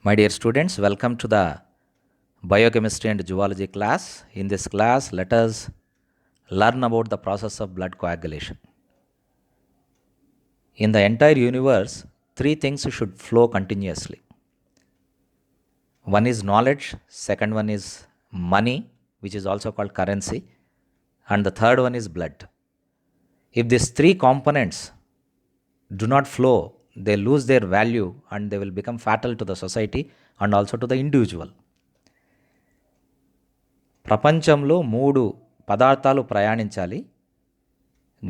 My dear students, welcome to the biochemistry and zoology class. In this class, let us learn about the process of blood coagulation. In the entire universe, three things should flow continuously. One is knowledge, second one is money, which is also called currency, and the third one is blood. If these three components do not flow, they lose their value and they will become fatal to the society and also to the individual. ప్రపంచంలో మూడు పదార్థాలు ప్రయాణించాలి: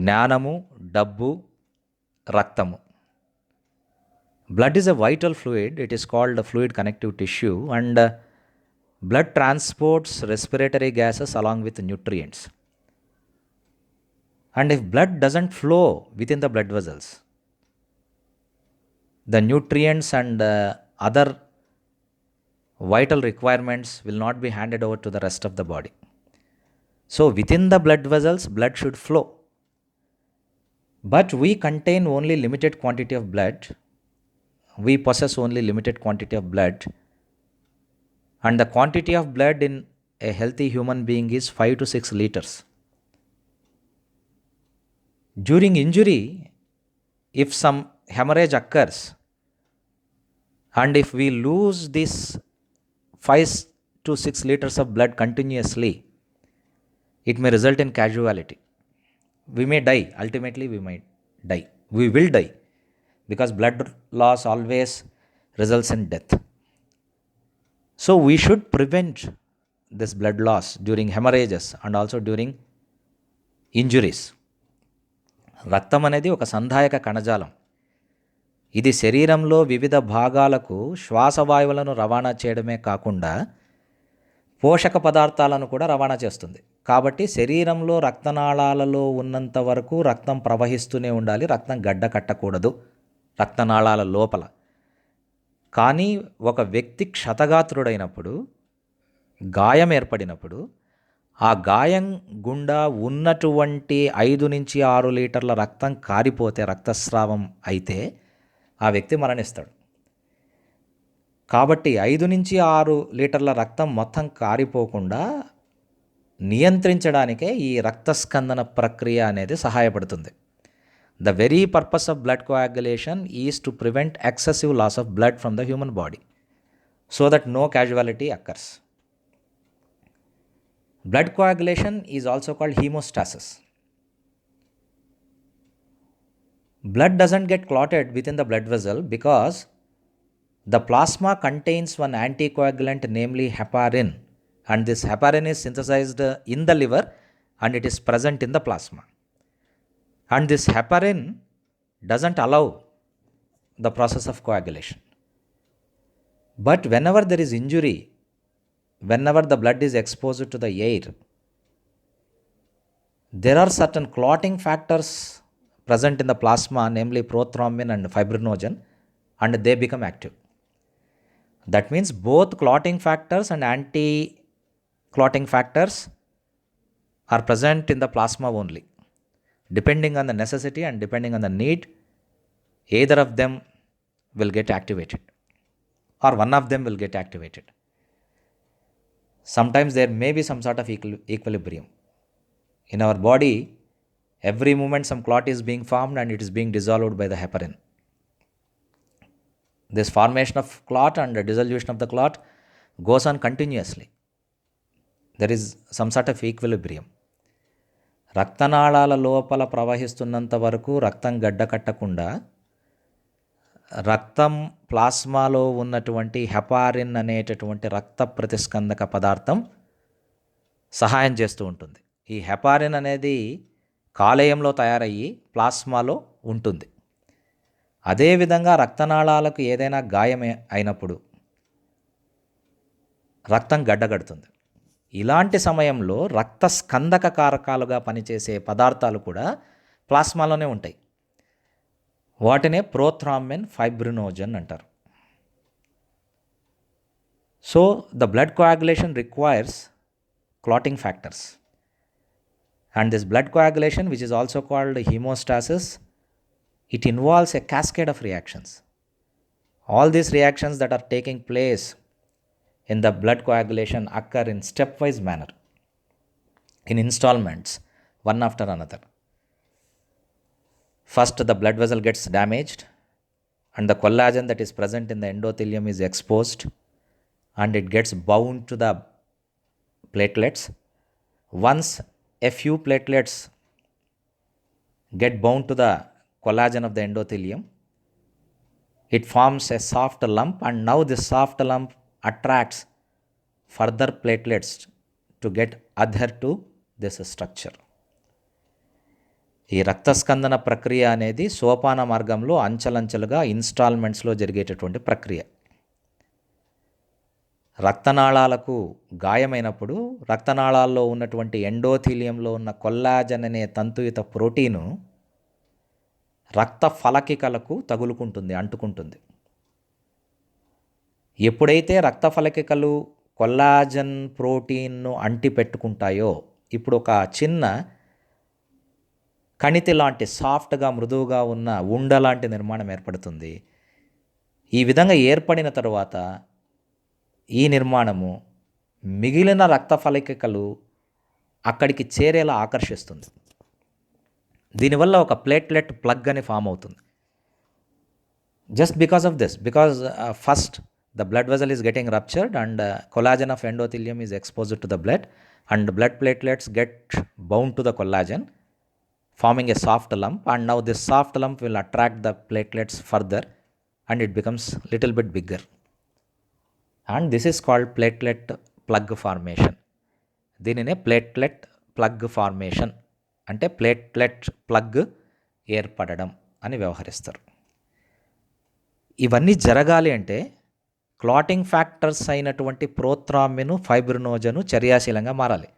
జ్ఞానము, డబ్బు, రక్తము. Blood is a vital fluid. It is called the fluid connective tissue, and blood transports respiratory gases along with nutrients. And if blood doesn't flow within the blood vessels, the nutrients and other vital requirements will not be handed over to the rest of the body. So within the blood vessels, blood should flow. But we contain only limited quantity of blood. We possess only limited quantity of blood. And the quantity of blood in a healthy human being is 5 to 6 liters. During injury, if some hemorrhage occurs, and if we lose this 5 to 6 liters of blood continuously, it may result in casualty. We may die. Ultimately, we might die. We will die because blood loss always results in death. So we should prevent this blood loss during hemorrhages and also during injuries. రక్తం అనేది ఒక సంధాయక కణజాలం. ఇది శరీరంలో వివిధ భాగాలకు శ్వాసవాయువులను రవాణా చేయడమే కాకుండా పోషక పదార్థాలను కూడా రవాణా చేస్తుంది. కాబట్టి శరీరంలో రక్తనాళాలలో ఉన్నంత వరకు రక్తం ప్రవహిస్తూనే ఉండాలి. రక్తం గడ్డ కట్టకూడదు రక్తనాళాల లోపల. కానీ ఒక వ్యక్తి క్షతగాత్రుడైనప్పుడు, గాయం ఏర్పడినప్పుడు, ఆ గాయం గుండా ఉన్నటువంటి 5 నుంచి 6 లీటర్ల రక్తం కారిపోతే, రక్తస్రావం అయితే ఆ వ్యక్తి మరణిస్తాడు. కాబట్టి 5 నుంచి 6 లీటర్ల రక్తం మొత్తం కారిపోకుండా నియంత్రించడానికే ఈ రక్తస్కందన ప్రక్రియ అనేది సహాయపడుతుంది. The very purpose of blood coagulation is to prevent excessive loss of blood from the human body so that no casualty occurs. Blood coagulation is also called hemostasis. Blood doesn't get clotted within the blood vessel because the plasma contains one anticoagulant, namely heparin, and this heparin is synthesized in the liver and it is present in the plasma. And this heparin doesn't allow the process of coagulation. But whenever there is injury, whenever the blood is exposed to the air, there are certain clotting factors present in the plasma, namely prothrombin and fibrinogen, and they become active. That means both clotting factors and anti-clotting factors are present in the plasma only. Depending on the necessity and depending on the need, either of them will get activated or one of them will get activated. Sometimes there may be some sort of equilibrium. In our body, every moment some clot is being formed and it is being dissolved by the heparin. This formation of clot and the dissolution of the clot goes on continuously. There is some sort of equilibrium. రక్తనాళాల లోపల ప్రవహిస్తున్నంత వరకు రక్తం గడ్డ కట్టకుండా రక్తం ప్లాస్మాలో ఉన్నటువంటి heparin అనేటటువంటి రక్త ప్రతిస్కందక పదార్థం సహాయం చేస్తూ ఉంటుంది. ఈ హెపారిన్ అనేది కాలేయంలో తయారయ్యి ప్లాస్మాలో ఉంటుంది. అదేవిధంగా రక్తనాళాలకు ఏదైనా గాయం అయినప్పుడు రక్తం గడ్డగడుతుంది. ఇలాంటి సమయంలో రక్త స్కందక కారకాలుగా పనిచేసే పదార్థాలు కూడా ప్లాస్మాలోనే ఉంటాయి. వాటినే ప్రోథ్రాంబిన్, ఫైబ్రినోజన్ అంటారు. So the blood coagulation requires clotting factors, and this blood coagulation, which is also called hemostasis, it involves a cascade of reactions. All these reactions that are taking place in the blood coagulation occur in stepwise manner, in installments, one after another. First, the blood vessel gets damaged, and the collagen that is present in the endothelium is exposed, and it gets bound to the platelets. Once a few platelets get bound to the collagen of the endothelium, it forms a soft lump, and now this soft lump attracts further platelets to get adhere to this structure. ఈ రక్తస్కందన ప్రక్రియ అనేది సోపాన మార్గంలో అంచెలంచెలుగా ఇన్స్టాల్మెంట్స్లో జరిగేటటువంటి ప్రక్రియ. రక్తనాళాలకు గాయమైనప్పుడు రక్తనాళాల్లో ఉన్నటువంటి ఎండోథీలియంలో ఉన్న కొల్లాజన్ అనే తంతుయుత ప్రోటీను రక్త ఫలకికలకు తగులుకుంటుంది, అంటుకుంటుంది. ఎప్పుడైతే రక్త ఫలకికలు కొల్లాజన్ ప్రోటీన్ను అంటి పెట్టుకుంటాయో, ఇప్పుడు ఒక చిన్న కణితి లాంటి సాఫ్ట్గా మృదువుగా ఉన్న ఉండ లాంటి నిర్మాణం ఏర్పడుతుంది. ఈ విధంగా ఏర్పడిన తరువాత ఈ నిర్మాణము మిగిలిన రక్త ఫలకికలు అక్కడికి చేరేలా ఆకర్షిస్తుంది. దీనివల్ల ఒక ప్లేట్లెట్ ప్లగ్ అని ఫామ్ అవుతుంది. Just because of this, because first the blood vessel is getting ruptured and collagen of endothelium is exposed to the blood, and blood platelets get bound to the collagen, forming a soft lump, and now this soft lump will attract the platelets further and it becomes little bit bigger, and this is called platelet plug formation. దీనినే platelet plug formation అంటే platelet plug ఏర్పడడం అని వ్యవహరిస్తారు. ఇవన్నీ జరగాలి అంటే clotting factors అయినటువంటి ప్రోత్రామిన్, ఫైబ్రినోజను చర్యాశీలంగా మారాలి.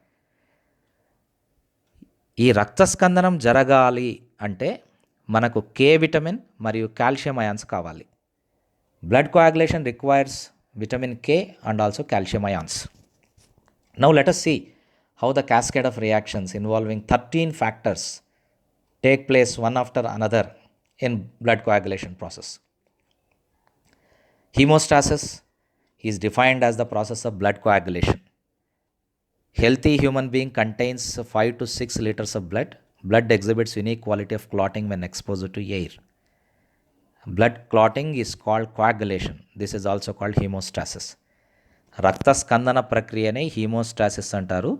ఈ రక్తస్కందనం జరగాలి అంటే మనకు కే విటమిన్ మరియు కాల్షియం అయాన్స్ కావాలి. Blood coagulation requires vitamin K and also calcium ions. Now let us see how the cascade of reactions involving 13 factors take place one after another in blood coagulation process. Hemostasis is defined as the process of blood coagulation. Healthy human being contains 5 to 6 liters of blood. Blood exhibits unique quality of clotting when exposed to air. Blood clotting is called coagulation. This is also called hemostasis. రక్తస్కందన ప్రక్రియనే haemostasis అంటారు.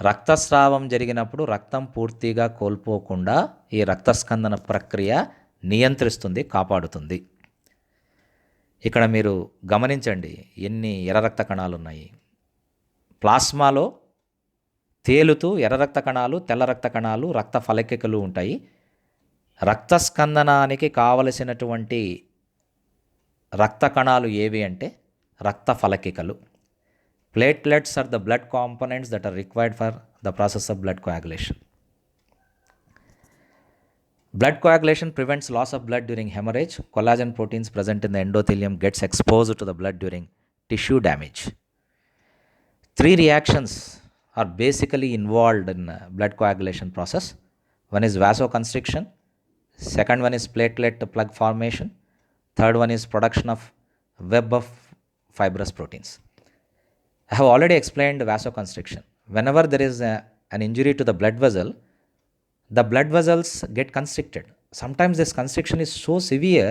రక్తస్రావం జరిగినప్పుడు రక్తం పూర్తిగా కోల్పోకుండా ఈ రక్తస్కందన ప్రక్రియ నియంత్రిస్తుంది, కాపాడుతుంది. ఇక్కడ మీరు గమనించండి ఎన్ని ఎర్ర రక్త కణాలు ఉన్నాయి. ప్లాస్మాలో తేలుతూ ఎర్ర రక్త కణాలు, తెల్ల రక్త కణాలు, రక్త ఫలకికలు ఉంటాయి. రక్తస్కందనానికి కావలసినటువంటి రక్త కణాలు ఏవి అంటే రక్త ఫలకికలు. Platelets are the blood components that are required for the process of blood coagulation. Blood coagulation prevents loss of blood during hemorrhage. Collagen proteins present in the endothelium gets exposed to the blood during tissue damage. 3 reactions are basically involved in blood coagulation process. One is vasoconstriction, second one is platelet plug formation, third one is production of web of fibrous proteins. I have already explained vasoconstriction. Whenever there is an injury to the blood vessel, the blood vessels get constricted. Sometimes this constriction is so severe,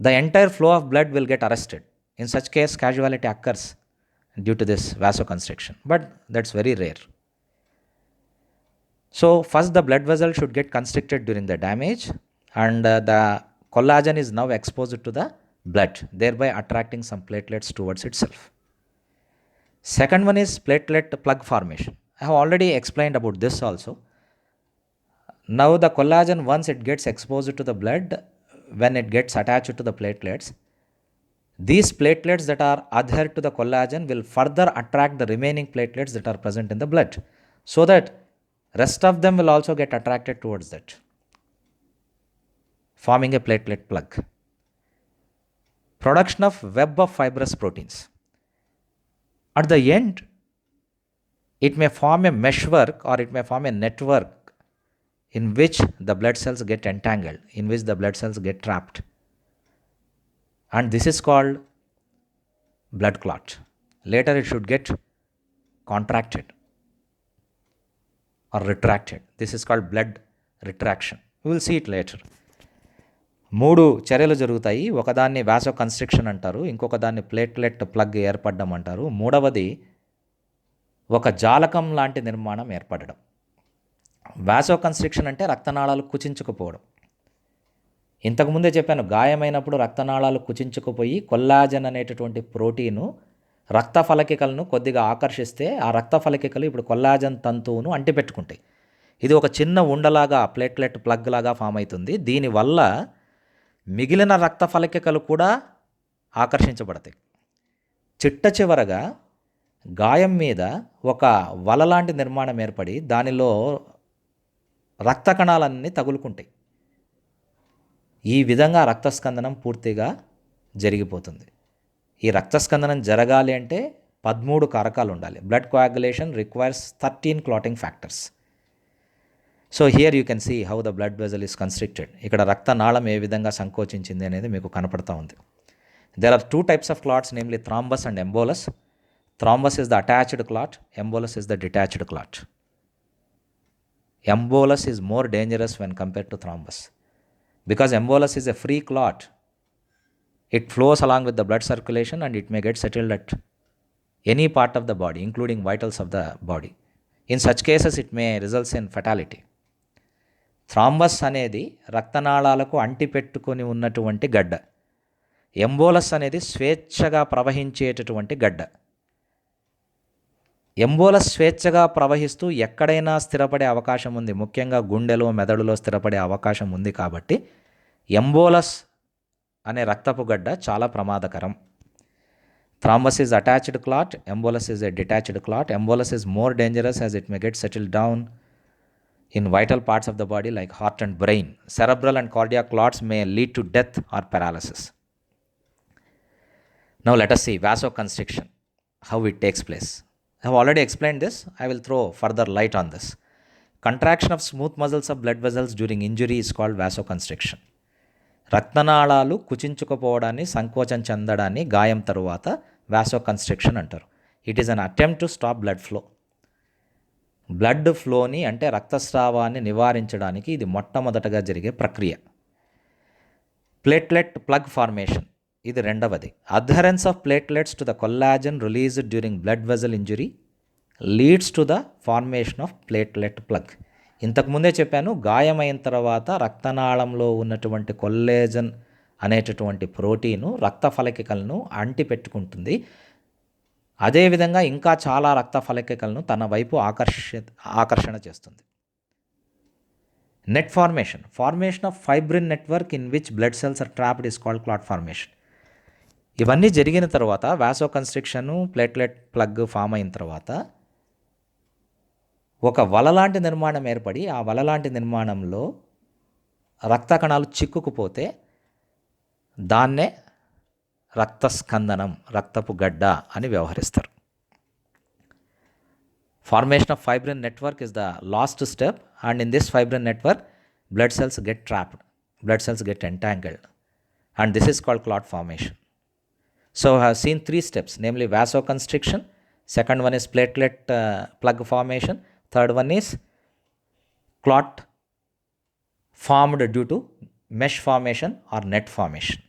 the entire flow of blood will get arrested. In such case, casualty occurs due to this vasoconstriction, but that's very rare. So first the blood vessel should get constricted during the damage, and the collagen is now exposed to the blood, thereby attracting some platelets towards itself. Second one is platelet plug formation. I have already explained about this also. Now the collagen, once it gets exposed to the blood, when it gets attached to the platelets, these platelets that are adhered to the collagen will further attract the remaining platelets that are present in the blood, so that rest of them will also get attracted towards that, forming a platelet plug. Production of web of fibrous proteins. At the end, it may form a meshwork or it may form a network in which the blood cells get entangled, in which the blood cells get trapped. and this is called blood clot. Later it should get contracted or retracted. This is called blood retraction. We will see it later. 3 చర్యలు జరుగుతాయి. ఒకదాన్ని వాసో constriction అంటారు, ఇంకొక దాన్ని platelet plug ఏర్పడడం అంటారు, మూడవది ఒక జాలకం లాంటి నిర్మాణం ఏర్పడడం. వాసో కన్స్ట్రిక్షన్ అంటే రక్తనాళాలు కుచించుకుపోవడం. ఇంతకుముందే చెప్పాను, గాయమైనప్పుడు రక్తనాళాలు కుచించుకుపోయి కొల్లాజన్ అనేటటువంటి ప్రోటీను రక్త ఫలకికలను కొద్దిగా ఆకర్షిస్తే ఆ రక్త ఫలకికలు ఇప్పుడు కొల్లాజన్ తంతువును అంటిపెట్టుకుంటాయి. ఇది ఒక చిన్న ఉండలాగా ప్లేట్లెట్ ప్లగ్ లాగా ఫామ్ అవుతుంది. దీనివల్ల మిగిలిన రక్త ఫలకికలు కూడా ఆకర్షించబడతాయి. చిట్ట చివరగా గాయం మీద ఒక వల లాంటి నిర్మాణం ఏర్పడి దానిలో రక్త కణాలన్నీ తగులుకుంటాయి. ఈ విధంగా రక్తస్కందనం పూర్తిగా జరిగిపోతుంది. ఈ రక్తస్కందనం జరగాలి అంటే 13 కారకాలు ఉండాలి. Blood coagulation requires 13 clotting factors. So here you can see how the blood vessel is constricted. ఇక్కడ రక్తనాళం ఏ విధంగా సంకోచించింది అనేది మీకు కనపడతా ఉంది. There are 2 types of clots, namely thrombus and embolus. Thrombus is the attached clot, embolus is the detached clot. Embolus is more dangerous when compared to thrombus because embolus is a free clot. It flows along with the blood circulation and it may get settled at any part of the body, including vitals of the body. In such cases, it may result in fatality. Thrombus అనేది రక్తనాళాలకు అంటిపెట్టుకొని ఉన్నటువంటి గడ్డ. Embolus అనేది స్వేచ్ఛగా ప్రవహించేటటువంటి గడ్డ. Embolus స్వేచ్ఛగా ప్రవహిస్తూ ఎక్కడైనా స్థిరపడే అవకాశం ఉంది, ముఖ్యంగా గుండెలో మెదడులో స్థిరపడే అవకాశం ఉంది. కాబట్టి ఎంబోలస్ అనే రక్తపు గడ్డ చాలా ప్రమాదకరం. Thrombus is attached clot, embolus is a detached clot. Embolus is more dangerous as it may get settled down in vital parts of the body like heart and brain. Cerebral and cardiac clots may lead to death or paralysis. Now let us see vasoconstriction, how it takes place. I have already explained this. I will throw further light on this. Contraction of smooth muscles of blood vessels during injury is called vasoconstriction. రక్తనాళాలు కుచించుకుపోవడాన్ని, సంకోచం చెందడాన్ని గాయం తరువాత vasoconstriction అంటారు. It is an attempt to stop blood flow. Blood ఫ్లోని అంటే రక్తస్రావాన్ని నివారించడానికి ఇది మొట్టమొదటగా జరిగే ప్రక్రియ. ప్లేట్లెట్ ప్లగ్ ఫార్మేషన్ ఇది రెండవది. Adherence of platelets to the collagen released during blood vessel injury leads to the formation of platelet plug. ఇంతకుముందే చెప్పాను, గాయమైన తర్వాత రక్తనాళంలో ఉన్నటువంటి కొల్లాజన్ అనేటటువంటి ప్రోటీను రక్త ఫలకికలను అంటిపెట్టుకుంటుంది. అదేవిధంగా ఇంకా చాలా రక్త ఫలకికలను తన వైపు ఆకర్షణ చేస్తుంది. Net formation of fibrin network in which blood cells are trapped is called clot formation. ఇవన్నీ జరిగిన తర్వాత vasoconstriction, platelet plug form అయిన తర్వాత ఒక వలలాంటి నిర్మాణం ఏర్పడి ఆ వలలాంటి నిర్మాణంలో రక్త కణాలు చిక్కుకుపోతే దాన్నే రక్తస్కందనం, రక్తపు గడ్డ అని వ్యవహరిస్తారు. Formation of fibrin network is the last step and in this fibrin network blood cells get trapped, blood cells get entangled, and this is called clot formation. So I have seen 3 steps, namely vasoconstriction, second one is platelet plug formation, third one is clot formed due to mesh formation or net formation.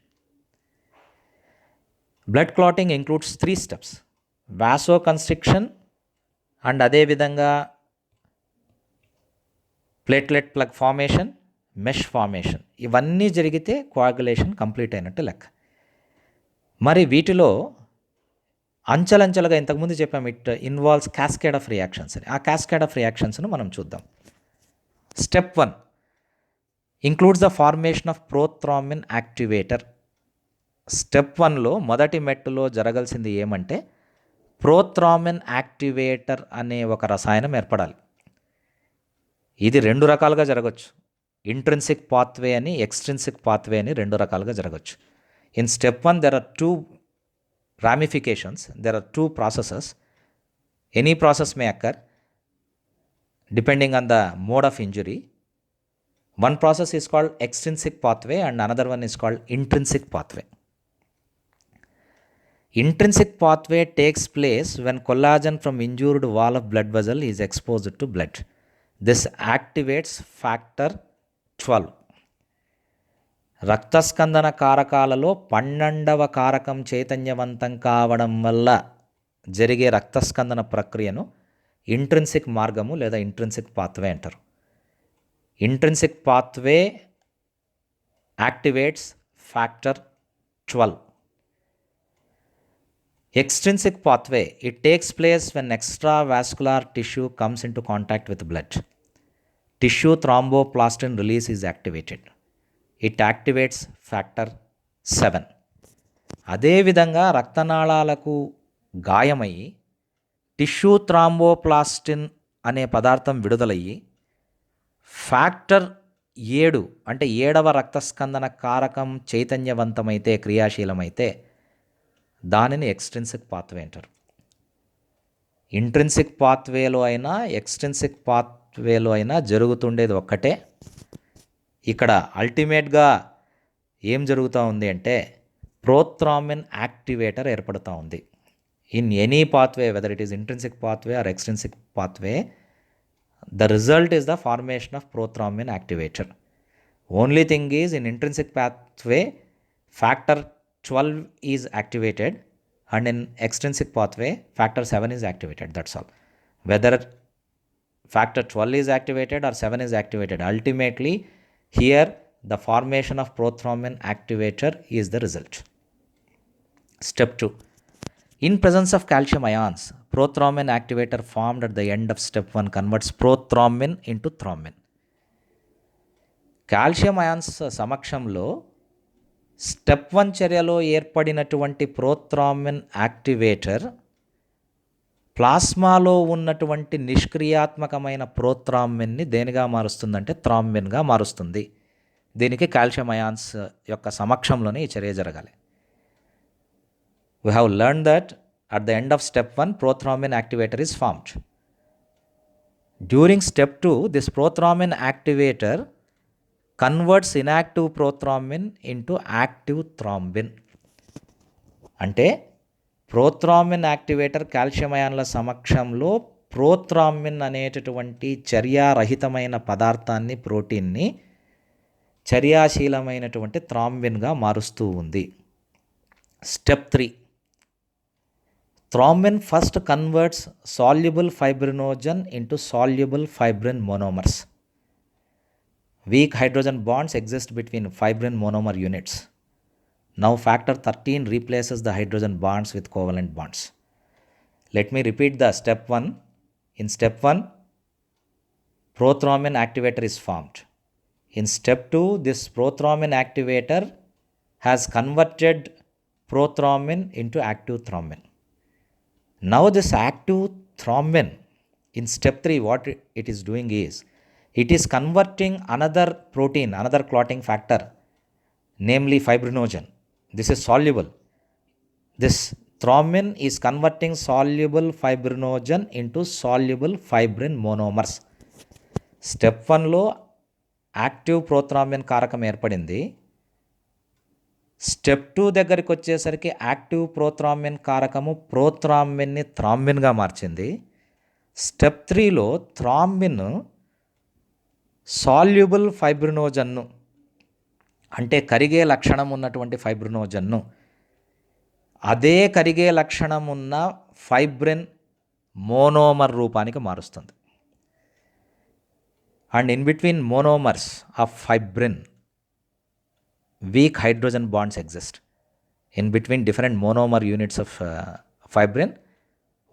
Blood clotting includes 3 steps: vasoconstriction and అదే విధంగా platelet plug formation, mesh formation. ఇవన్నీ జరిగితే coagulation complete అయినట్టు లెక్క. మరి వీటిలో అంచెలంచెలుగా ఇంతకుముందు చెప్పాము, it involves cascade of reactions అని. ఆ క్యాస్కేడ్ ఆఫ్ రియాక్షన్స్ను మనం చూద్దాం. Step 1 includes the formation of prothrombin activator. Step 1లో మొదటి మెట్టులో జరగాల్సింది ఏమంటే ప్రోథ్రాంబిన్ యాక్టివేటర్ అనే ఒక రసాయనం ఏర్పడాలి. ఇది 2 రకాలుగా జరగచ్చు. ఇంట్రిన్సిక్ పాత్వే అని, ఎక్స్ట్రిన్సిక్ పాత్వే అని 2 రకాలుగా జరగచ్చు. In step 1 there are 2 ramifications, there are 2 processes. Any process may occur depending on the mode of injury. One process is called extrinsic pathway and another one is called intrinsic pathway. Intrinsic pathway takes place when collagen from injured wall of blood vessel is exposed to blood. This activates factor 12. రక్తస్కందన కారకాలలో 12వ కారకం చైతన్యవంతం కావడం వల్ల జరిగే రక్తస్కందన ప్రక్రియను intrinsic మార్గము లేదా intrinsic pathway అంటారు. Intrinsic pathway activates factor 12. Extrinsic pathway, it takes place when extravascular tissue comes into contact with blood. Tissue thromboplastin release is activated. It activates factor 7. అదేవిధంగా రక్తనాళాలకు గాయమయ్యి టిష్యూ థ్రాంబోప్లాస్టిన్ అనే పదార్థం విడుదలయ్యి ఫ్యాక్టర్ 7 అంటే 7వ రక్తస్కందన కారకం చైతన్యవంతమైతే క్రియాశీలమైతే దానిని ఎక్స్ట్రిన్సిక్ పాత్వే అంటారు. Intrinsic పాత్వేలో అయినా extrinsic పాత్వేలో అయినా జరుగుతుండేది ఒక్కటే. ఇక్కడ అల్టిమేట్గా ఏం జరుగుతూ ఉంది అంటే ప్రోథ్రాంబిన్ యాక్టివేటర్ ఏర్పడుతూ ఉంది. In any pathway, whether it is intrinsic pathway or extrinsic pathway, the result is the formation of prothrombin activator. Only thing is in intrinsic pathway factor 12 is activated, and in extrinsic pathway factor 7 is activated. That's all. Whether factor 12 is activated or 7 is activated, ultimately here the formation of prothrombin activator is the result. Step 2. In presence of calcium ions, prothrombin activator formed at the end of step 1 converts prothrombin into thrombin. Calcium ions సమక్షంలో step 1 చర్యలో ఏర్పడినటువంటి prothrombin activator ప్లాస్మాలో ఉన్నటువంటి నిష్క్రియాత్మకమైన ప్రోథ్రాంబిన్ని దేనిగా మారుస్తుందంటే థ్రాంబిన్గా మారుస్తుంది. దీనికి calcium ions యొక్క సమక్షంలోనే ఈ చర్య జరగాలి. We have learned that at the end of step 1 prothrombin activator is formed. During step 2 this prothrombin activator converts inactive prothrombin into active thrombin. అంటే ప్రోథ్రాంబిన్ యాక్టివేటర్ కాల్షియం అయాన్ల సమక్షంలో ప్రోథ్రాంబిన్ అనేటటువంటి చర్యారహితమైన పదార్థాన్ని, ప్రోటీన్ని చర్యాశీలమైనటువంటి థ్రాంబిన్గా మారుస్తూ ఉంది. Step 3. Thrombin first converts soluble fibrinogen into soluble fibrin monomers. Weak hydrogen bonds exist between fibrin monomer units. Now factor 13 replaces the hydrogen bonds with covalent bonds. Let me repeat the step 1. In step 1, prothrombin activator is formed. In step 2, this prothrombin activator has converted prothrombin into active thrombin. Now this active thrombin in step 3, what it is doing is, it is converting another protein, another clotting factor, namely fibrinogen. This is soluble. This thrombin is converting soluble fibrinogen into soluble fibrin monomers. Step 1లో active prothrombin కారకం ఏర్పడింది. Step 2 దగ్గరికి వచ్చేసరికి active prothrombin కారకము ప్రోథ్రాంబిన్ని థ్రాంబిన్గా మార్చింది. Step 3లో thrombin soluble ఫైబ్రినోజన్ను, అంటే కరిగే లక్షణం ఉన్నటువంటి ఫైబ్రినోజన్ను అదే కరిగే లక్షణం ఉన్న ఫైబ్రిన్ మోనోమర్ రూపానికి మారుస్తుంది. And in between monomers of fibrin weak hydrogen bonds exist. In between different monomer units of fibrin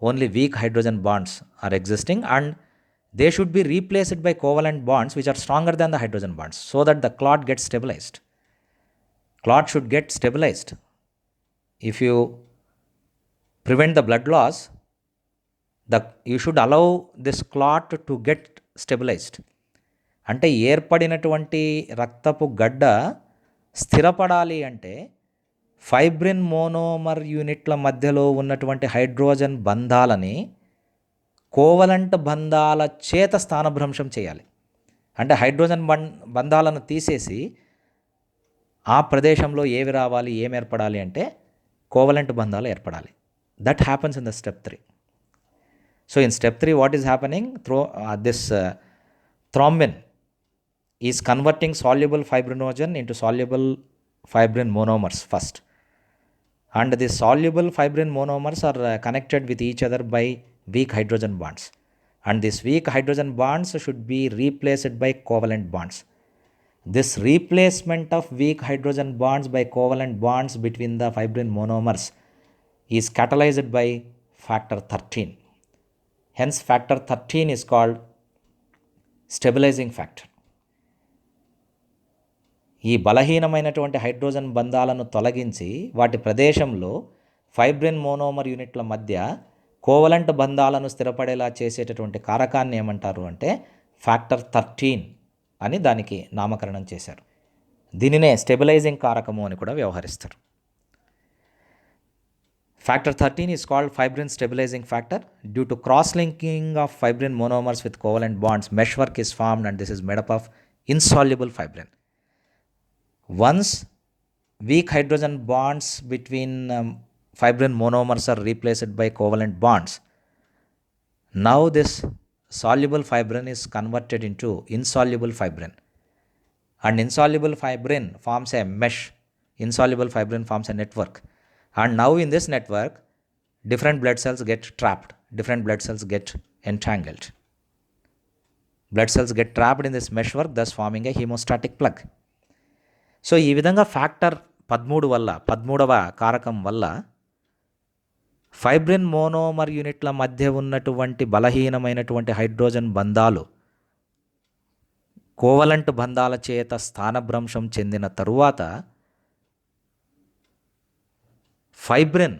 only weak hydrogen bonds are existing, and they should be replaced by covalent bonds which are stronger than the hydrogen bonds so that the clot gets stabilized. Clot should get stabilized. If you prevent the blood loss, you should allow this clot to get stabilized. అంటే ఏర్పడినటువంటి రక్తపు గడ్డ స్థిరపడాలి అంటే fibrin monomer యూనిట్ల మధ్యలో ఉన్నటువంటి hydrogen బంధాలని covalent బంధాల చేత స్థానభ్రంశం చేయాలి. అంటే హైడ్రోజన్ బంధాలను తీసేసి ఆ ప్రదేశంలో ఏవి రావాలి, ఏమి ఏర్పడాలి అంటే కోవలెంట్ బంధాలు ఏర్పడాలి. That happens in the step 3. So in step 3, what is happening? This thrombin is converting soluble fibrinogen into soluble fibrin monomers first. And the soluble fibrin monomers are connected with each other by weak hydrogen bonds. And these weak hydrogen bonds should be replaced by covalent bonds. This replacement of weak hydrogen bonds by covalent bonds between the fibrin monomers is catalyzed by factor 13. Hence, factor 13 is called stabilizing factor. ఈ బలహీనమైనటువంటి hydrogen బంధాలను తొలగించి వాటి ప్రదేశంలో fibrin monomer యూనిట్ల మధ్య covalent బంధాలను స్థిరపడేలా చేసేటటువంటి కారకాన్ని ఏమంటారు అంటే ఫ్యాక్టర్ 13 అని దానికి నామకరణం చేశారు. దీనినే స్టెబిలైజింగ్ కారకము అని కూడా వ్యవహరిస్తారు. Factor 13 is called fibrin stabilizing factor. Due to cross-linking of fibrin monomers with covalent bonds, meshwork is formed, and this is made up of insoluble fibrin. Once weak hydrogen bonds between fibrin monomers are replaced by covalent bonds, now this soluble fibrin is converted into insoluble fibrin. And insoluble fibrin forms a mesh. Insoluble fibrin forms a network. And now in this network, different blood cells get trapped. Different blood cells get entangled. Blood cells get trapped in this meshwork, thus forming a hemostatic plug. So ఈ విధంగా factor 13 వల్ల 13వ కారకం వల్ల fibrin monomer యూనిట్ల మధ్య ఉన్నటువంటి బలహీనమైనటువంటి hydrogen బంధాలు covalent బంధాల చేత స్థానభ్రంశం చెందిన తరువాత ఫైబ్రిన్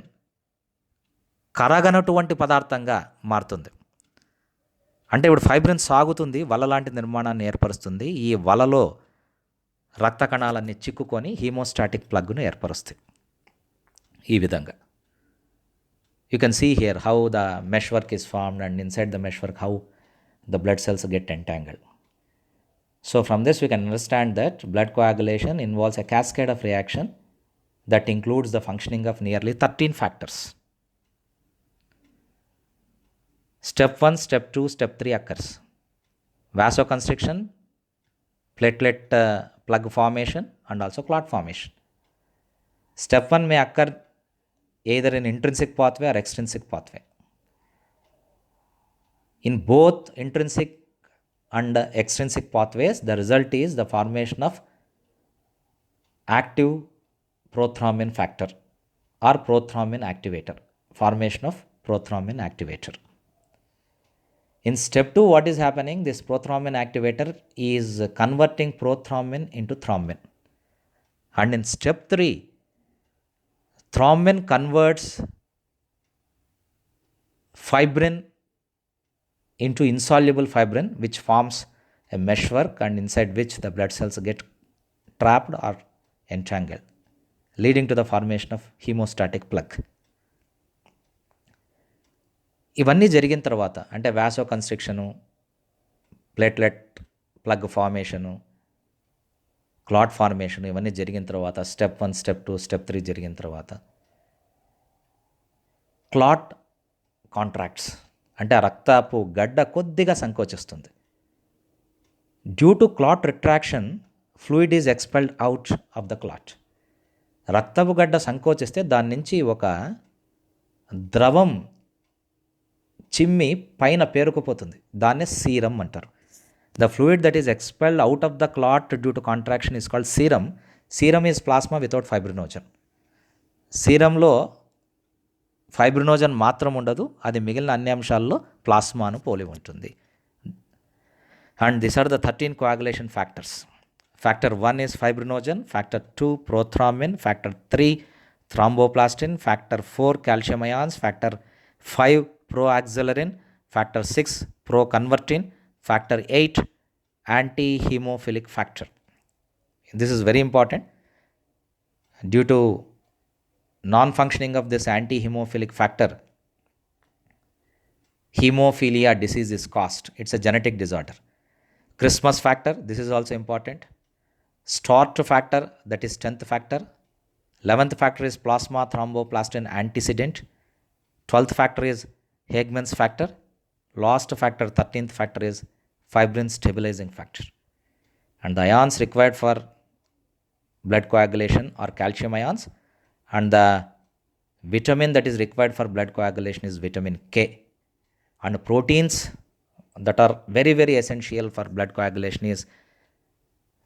కరగనటువంటి పదార్థంగా మారుతుంది. అంటే ఇప్పుడు ఫైబ్రిన్ సాగుతుంది, వల లాంటి నిర్మాణాన్ని ఏర్పరుస్తుంది. ఈ వలలో రక్త కణాలన్నీ చిక్కుకొని హీమోస్టాటిక్ ప్లగ్ను ఏర్పరుస్తాయి. ఈ విధంగా you can see here how the meshwork is formed and inside the meshwork how the blood cells get entangled. So from this we can understand that blood coagulation involves a cascade of reaction that includes the functioning of nearly 13 factors. Step 1, Step 2, Step 3 occurs. Vasoconstriction, platelet plug formation, and also clot formation. Step 1 may occur either in intrinsic pathway or extrinsic pathway. In both intrinsic and extrinsic pathways, the result is the formation of active prothrombin factor or prothrombin activator. Formation of prothrombin activator. In step 2, what is happening? This prothrombin activator is converting prothrombin into thrombin. And in step 3, thrombin converts fibrin into insoluble fibrin, which forms a meshwork and inside which the blood cells get trapped or entangled, leading to the formation of hemostatic plug. ఇవన్నీ జరిగిన తర్వాత అంటే vasoconstriction, platelet plug formation, clot formation ఇవన్నీ జరిగిన తర్వాత step 1, step 2, step 3 జరిగిన తర్వాత clot contracts అంటే ఆ రక్తపు గడ్డ కొద్దిగా సంకోచిస్తుంది. Due to clot retraction fluid is expelled out of the clot. రక్తపు గడ్డ సంకోచిస్తే దాని నుంచి ఒక ద్రవం చిమ్మి పైన పేరుకుపోతుంది. దాన్నే సీరం అంటారు. The fluid that is expelled out of the clot due to contraction is called serum. Serum is plasma without fibrinogen. సీరంలో ఫైబ్రినోజన్ మాత్రం ఉండదు, అది మిగిలిన అన్ని అంశాల్లో ప్లాస్మాను పోలి ఉంటుంది. And this are the 13 coagulation factors. Factor 1 is fibrinogen, factor 2 prothrombin, factor 3 thromboplastin, factor 4 calcium ions, factor 5 proaxillerin, factor 6 proconvertin, factor 8 anti-hemophilic factor. This is very important. Due to non-functioning of this anti-hemophilic factor, hemophilia disease is caused. It's a genetic disorder. Christmas factor, this is also important. Stort factor, that is 10th factor. 11th factor is plasma thromboplastin antecedent. 12th factor is Hagman's factor. Last factor, 13th factor is fibrin stabilizing factor. And the ions required for blood coagulation are calcium ions, and the vitamin that is required for blood coagulation is vitamin K. And proteins that are very, very essential for blood coagulation is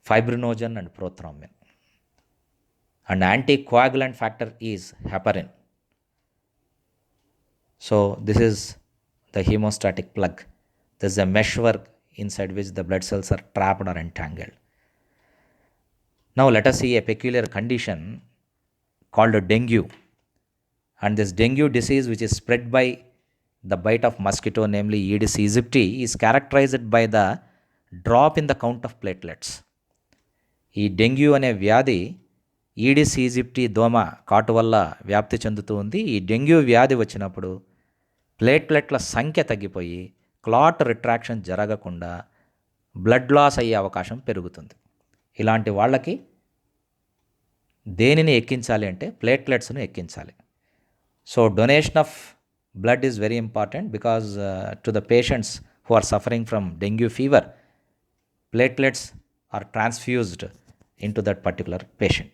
fibrinogen and prothrombin. And anticoagulant factor is heparin. So this is the hemostatic plug. This is a meshwork inside which the blood cells are trapped or entangled. Now let us see a peculiar condition called dengue. And this dengue disease, which is spread by the bite of mosquito, namely Aedes aegypti, is characterized by the drop in the count of platelets. ఈ dengue అనే వ్యాధి Aedes aegypti దోమ కాటు వల్ల వ్యాప్తి చెందుతూ ఉంది. ఈ డెంగ్యూ వ్యాధి వచ్చినప్పుడు ప్లేట్లెట్ల సంఖ్య తగ్గిపోయి క్లాట్ రిట్రాక్షన్ జరగకుండా బ్లడ్ లాస్ అయ్యే అవకాశం పెరుగుతుంది. ఇలాంటి వాళ్ళకి దేనిని ఎక్కించాలి అంటే ప్లేట్లెట్స్ను ఎక్కించాలి. So donation of blood is very important because to the patients who are suffering from dengue fever, platelets are transfused into that particular patient.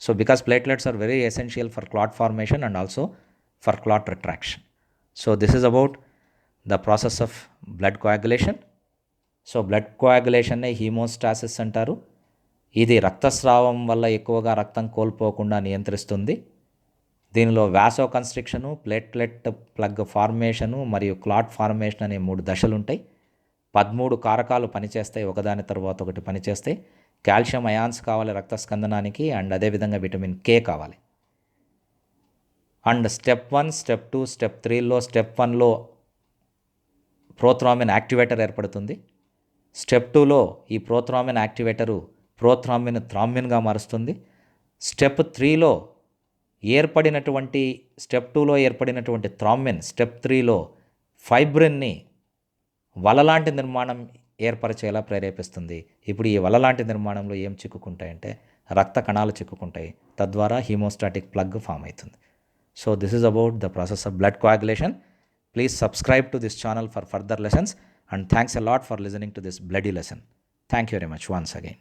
So because platelets are very essential for clot formation and also for clot retraction. So this is about the process of blood coagulation. So blood కోయాగులేషన్నే haemostasis అంటారు. ఇది రక్తస్రావం వల్ల ఎక్కువగా రక్తం కోల్పోకుండా నియంత్రిస్తుంది. దీనిలో vasoconstriction, platelet plug formation మరియు క్లాట్ ఫార్మేషన్ అనే 3 దశలు ఉంటాయి. 13 కారకాలు పనిచేస్తాయి, ఒకదాని తర్వాత ఒకటి పనిచేస్తాయి. కాల్షియం అయాన్స్ కావాలి రక్త స్కందనానికి, అండ్ అదేవిధంగా విటమిన్ కే కావాలి. అండ్ స్టెప్ 1, స్టెప్ 2, స్టెప్ 3లో స్టెప్ 1లో ప్రోథ్రాంబిన్ యాక్టివేటర్ ఏర్పడుతుంది. స్టెప్ 2లో ఈ ప్రోథ్రాంబిన్ యాక్టివేటరు ప్రోథ్రాంబిన్ థ్రాంబిన్గా మారుస్తుంది. స్టెప్ 3లో ఏర్పడినటువంటి థ్రాంబిన్ స్టెప్ 3లో ఫైబ్రిన్ని వలలాంటి నిర్మాణం ఏర్పరిచేలా ప్రేరేపిస్తుంది. ఇప్పుడు ఈ వలలాంటి నిర్మాణంలో ఏం చిక్కుకుంటాయంటే రక్త కణాలు చిక్కుకుంటాయి, తద్వారా హీమోస్టాటిక్ ప్లగ్ ఫామ్ అవుతుంది. So this is about the process of blood coagulation. Please subscribe to this channel for further lessons, and thanks a lot for listening to this bloody lesson. Thank you very much once again.